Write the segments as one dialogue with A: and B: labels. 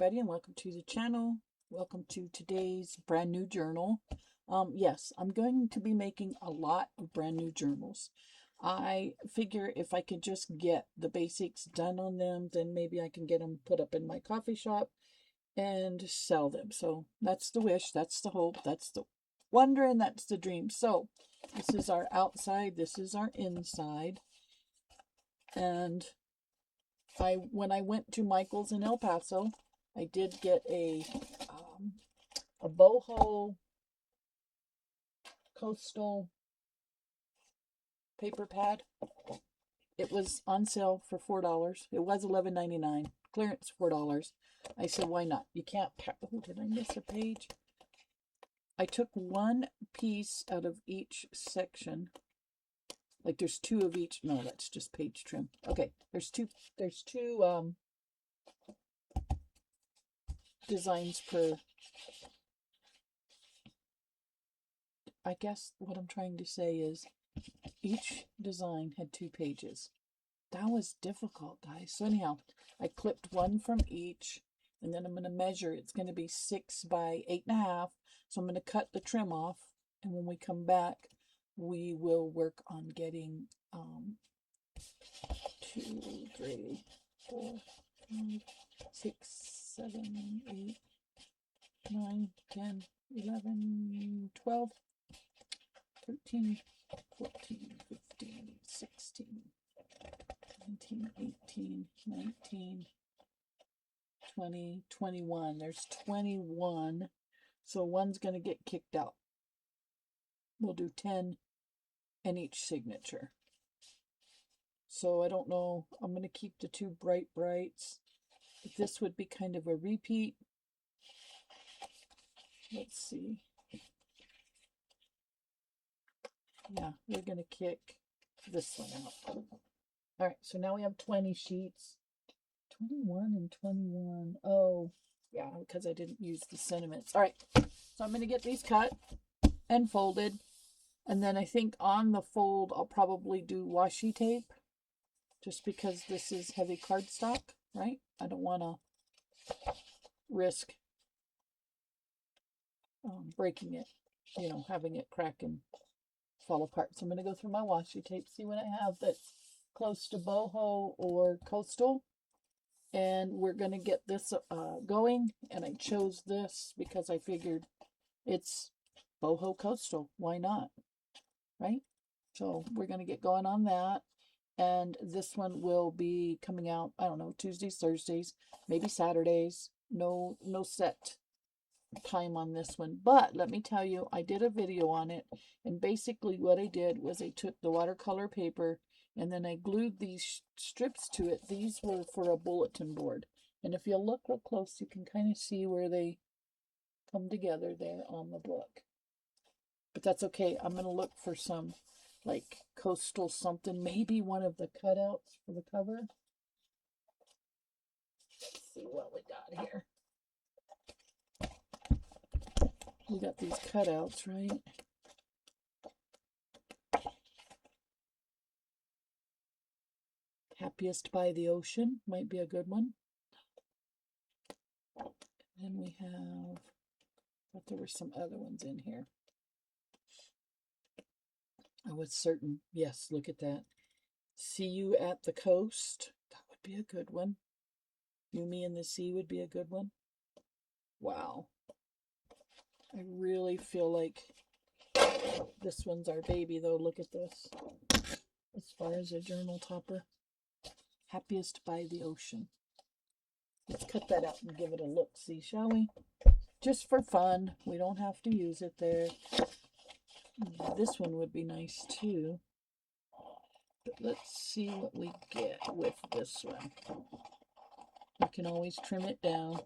A: everybody, and welcome to the channel. Welcome to today's brand new journal. Yes, I'm going to be making a lot of brand new journals. I figure if I could just get the basics done on them, then maybe I can get them put up in my coffee shop and sell them. So that's the wish, that's the hope, that's the wonder, and that's the dream. So this is our outside, this is our inside. And when I went to Michael's in El Paso, I did get a Boho Coastal paper pad. It was on sale for $4. It was $11.99. Clearance $4. I said, why not? You can't oh, did I miss a page? I took one piece out of each section. Like there's two of each. No, that's just page trim. Okay, there's two designs per. I guess what I'm trying to say is each design had 2 pages. That was difficult, guys. So anyhow, I clipped one from each, and then I'm going to measure. It's going to be 6 by 8.5. So I'm going to cut the trim off, and when we come back, we will work on getting 2, 3, 4, 5, 6, 7, 8, 9, 10, 11, 12, 13, 14, 15, 16, 17, 18, 19, 20, 21. There's 21. So one's going to get kicked out. We'll do 10 in each signature. So I don't know. I'm going to keep the 2 brights. But this would be kind of a repeat. Let's see. Yeah, we're going to kick this one out. All right, so now we have 20 sheets. 21 and 21. Oh, yeah, because I didn't use the sentiments. All right, so I'm going to get these cut and folded. And then I think on the fold, I'll probably do washi tape. Just because this is heavy cardstock, right? I don't want to risk breaking it, you know, having it crack and fall apart. So I'm going to go through my washi tape, see what I have that's close to boho or coastal, and we're going to get this going. And I chose this because I figured it's boho coastal. Why not? Right? So we're going to get going on that. And this one will be coming out, I don't know, Tuesdays, Thursdays, maybe Saturdays. No set time on this one. But let me tell you, I did a video on it. And basically what I did was I took the watercolor paper and then I glued these strips to it. These were for a bulletin board. And if you look real close, you can kind of see where they come together there on the book. But that's okay. I'm going to look for some like coastal something, maybe one of the cutouts for the cover. Let's see what we got here. We got these cutouts, right? Happiest by the Ocean might be a good one. And we have, but there were some other ones in here. I was certain. Yes, look at that. See You at the Coast. That would be a good one. You, Me, and the Sea would be a good one. Wow. I really feel like this one's our baby, though. Look at this. As far as a journal topper. Happiest by the Ocean. Let's cut that out and give it a look-see, shall we? Just for fun. We don't have to use it there. This one would be nice too. But let's see what we get with this one. You can always trim it down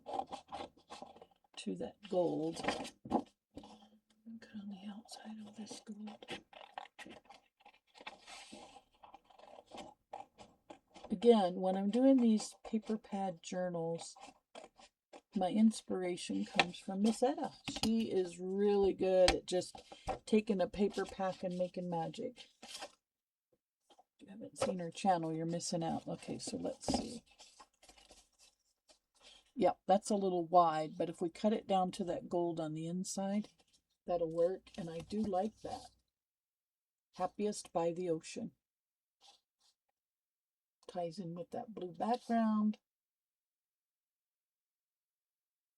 A: to that gold. Look on the outside of this gold. Again, when I'm doing these paper pad journals, my inspiration comes from Miss Etta. She is really good at just taking a paper pack and making magic. If you haven't seen her channel, you're missing out. Okay, so let's see. Yep, that's a little wide, but if we cut it down to that gold on the inside, that'll work. And I do like that. Happiest by the ocean. Ties in with that blue background.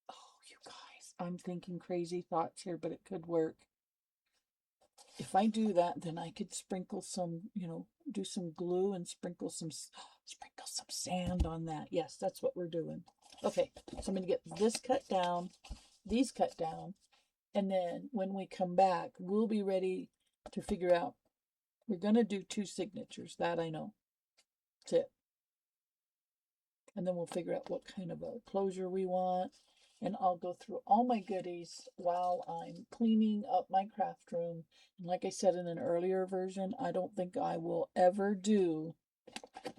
A: Oh, you guys, I'm thinking crazy thoughts here, but it could work. If I do that, then I could sprinkle some, do some glue and sprinkle some sand on that. Yes, that's what we're doing. Okay, so I'm going to get this cut down, these cut down, and then when we come back, we'll be ready to figure out. We're going to do 2 signatures, that I know. That's it. And then we'll figure out what kind of a closure we want. And I'll go through all my goodies while I'm cleaning up my craft room. And like I said in an earlier version, I don't think I will ever do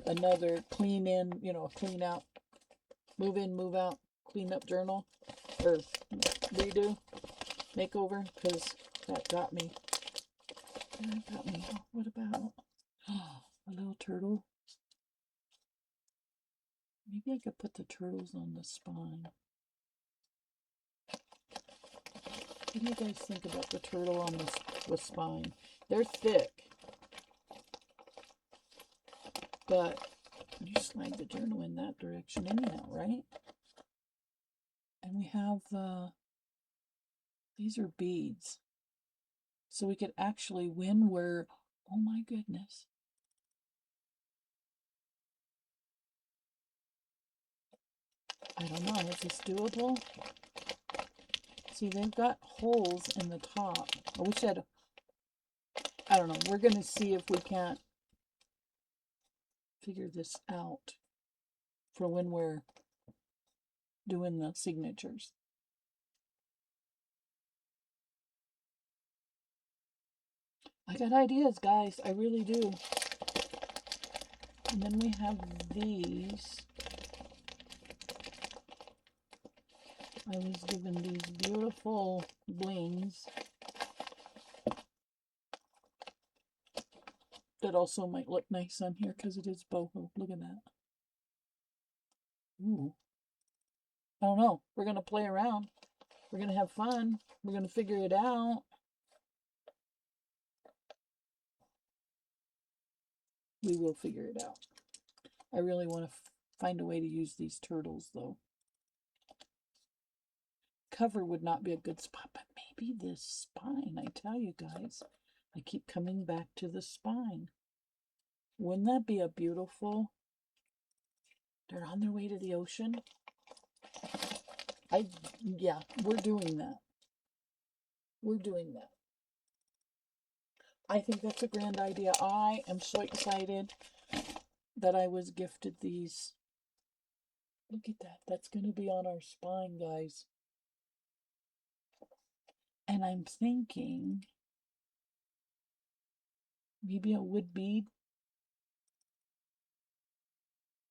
A: another clean in, clean out, move in, move out, clean up journal, or redo, makeover, because that got me. What about a little turtle? Maybe I could put the turtles on the spine. What do you guys think about the turtle on the spine? They're thick, but you slide the journal in that direction anyhow, right? And we have, these are beads. So we could actually, when we're, oh my goodness. I don't know, is this doable? See, they've got holes in the top. I wish I don't know. We're going to see if we can't figure this out for when we're doing the signatures. I got ideas, guys. I really do. And then we have these. I was given these beautiful blings that also might look nice on here because it is boho. Look at that. Ooh. I don't know. We're going to play around. We're going to have fun. We're going to figure it out. We will figure it out. I really want to find a way to use these turtles, though. Cover would not be a good spot, but maybe this spine. I tell you guys, I keep coming back to the spine. Wouldn't that be a beautiful? They're on their way to the ocean. Yeah, we're doing that. We're doing that. I think that's a grand idea. I am so excited that I was gifted these. Look at that. That's going to be on our spine, guys. And I'm thinking maybe a wood bead.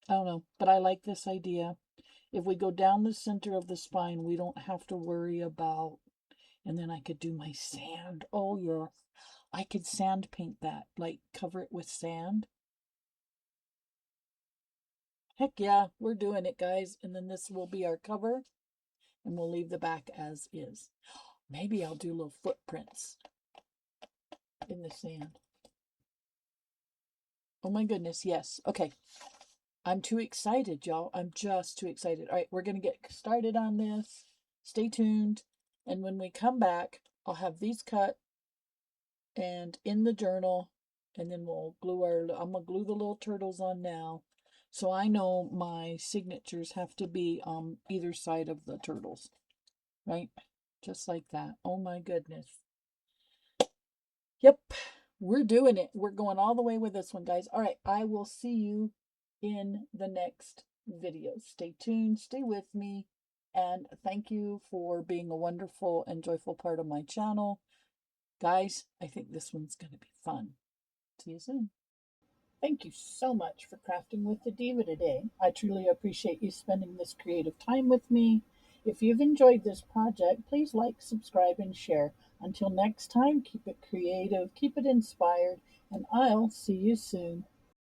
A: I don't know, but I like this idea. If we go down the center of the spine, we don't have to worry about, and then I could do my sand. Oh, yeah. I could sand paint that, like cover it with sand. Heck yeah, we're doing it, guys. And then this will be our cover, and we'll leave the back as is. Maybe I'll do little footprints in the sand. Oh my goodness, yes. Okay. I'm too excited, y'all. I'm just too excited. All right, we're going to get started on this. Stay tuned. And when we come back, I'll have these cut and in the journal. And then we'll glue I'm going to glue the little turtles on now. So I know my signatures have to be on either side of the turtles. Right? Just like that. Oh my goodness. Yep. We're doing it. We're going all the way with this one, guys. All right. I will see you in the next video. Stay tuned. Stay with me. And thank you for being a wonderful and joyful part of my channel. Guys, I think this one's going to be fun. See you soon. Thank you so much for crafting with the Diva today. I truly appreciate you spending this creative time with me. If you've enjoyed this project, please like, subscribe, and share. Until next time, keep it creative, keep it inspired, and I'll see you soon.